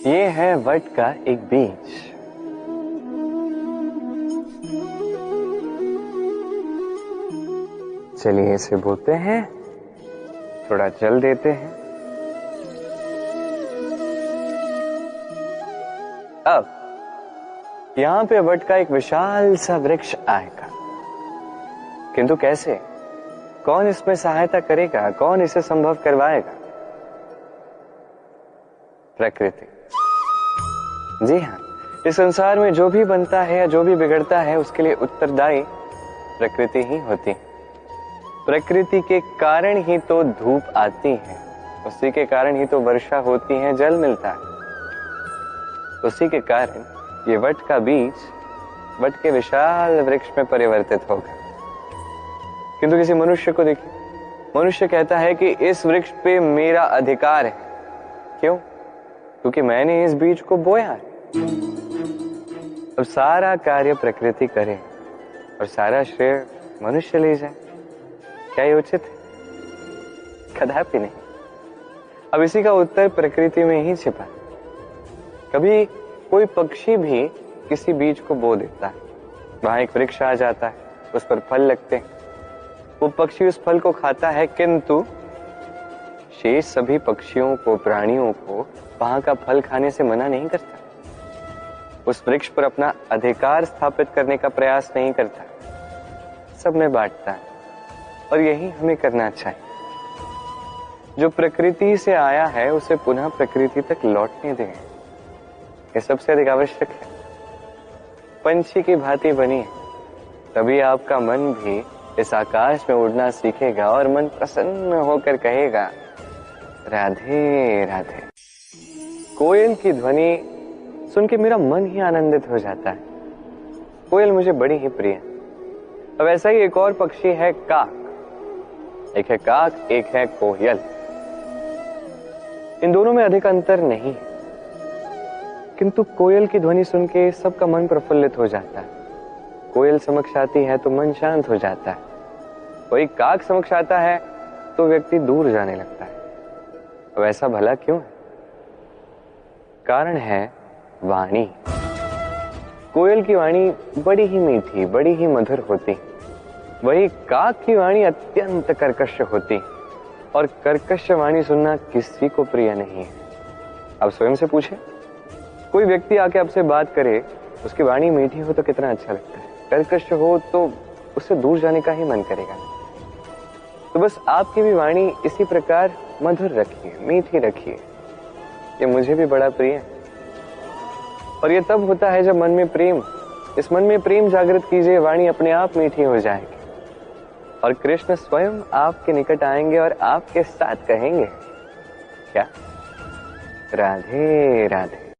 ये है वट का एक बीज। चलिए इसे बोते हैं, थोड़ा जल देते हैं। अब यहां पे वट का एक विशाल सा वृक्ष आएगा, किंतु कैसे? कौन इसमें सहायता करेगा? कौन इसे संभव करवाएगा? प्रकृति। जी हाँ, इस संसार में जो भी बनता है या जो भी बिगड़ता है उसके लिए उत्तरदायी प्रकृति ही होती है। प्रकृति के कारण ही तो धूप आती है, उसी के कारण ही तो वर्षा होती है, जल मिलता है। उसी के कारण ये वट का बीज वट के विशाल वृक्ष में परिवर्तित होगा। किंतु किसी मनुष्य को देखिए, मनुष्य कहता है कि इस वृक्ष पे मेरा अधिकार है। क्यों? क्योंकि मैंने इस बीज को बोया है। अब सारा कार्य प्रकृति करे और सारा श्रेय मनुष्य ले जाए, क्या ये उचित है? कदापि नहीं। अब इसी का उत्तर प्रकृति में ही छिपा है। कभी कोई पक्षी भी किसी बीज को बो देता है, वहां एक वृक्ष आ जाता है, उस पर फल लगते हैं, वो पक्षी उस फल को खाता है, किंतु शेष सभी पक्षियों को, प्राणियों को वहां का फल खाने से मना नहीं करता। उस वृक्ष पर अपना अधिकार स्थापित करने का प्रयास नहीं करता, सब में बांटता है। और यही हमें करना चाहिए। जो प्रकृति से आया है उसे पुनः प्रकृति तक लौटने दें, ये सबसे अधिक आवश्यक है। पंछी की भांति बनिए, तभी आपका मन भी इस आकाश में उड़ना सीखेगा और मन प्रसन्न होकर कहेगा, राधे राधे। कोयल की ध्वनि सुन के मेरा मन ही आनंदित हो जाता है। कोयल मुझे बड़ी ही प्रिय है। अब ऐसा ही एक और पक्षी है काक। एक है काक, एक है कोयल। इन दोनों में अधिक अंतर नहीं है, किंतु कोयल की ध्वनि सुन के सबका मन प्रफुल्लित हो जाता है। कोयल समक्ष आती है तो मन शांत हो जाता है, वही काक समक्ष आता है तो व्यक्ति दूर जाने लगता है। अब ऐसा भला क्यों है? कारण है वाणी। कोयल की वाणी बड़ी ही मीठी, बड़ी ही मधुर होती, वही काक की वाणी अत्यंत कर्कश होती, और कर्कश वाणी सुनना किसी को प्रिय नहीं है। अब स्वयं से पूछे, कोई व्यक्ति आके आपसे बात करे, उसकी वाणी मीठी हो तो कितना अच्छा लगता है, कर्कश हो तो उससे दूर जाने का ही मन करेगा। तो बस आपकी भी वाणी इसी प्रकार मधुर रखिए, मीठी रखिए, ये मुझे भी बड़ा प्रिय है। और ये तब होता है जब मन में प्रेम, इस मन में प्रेम जागृत कीजिए, वाणी अपने आप मीठी हो जाएगी और कृष्ण स्वयं आपके निकट आएंगे और आपके साथ कहेंगे क्या? राधे राधे।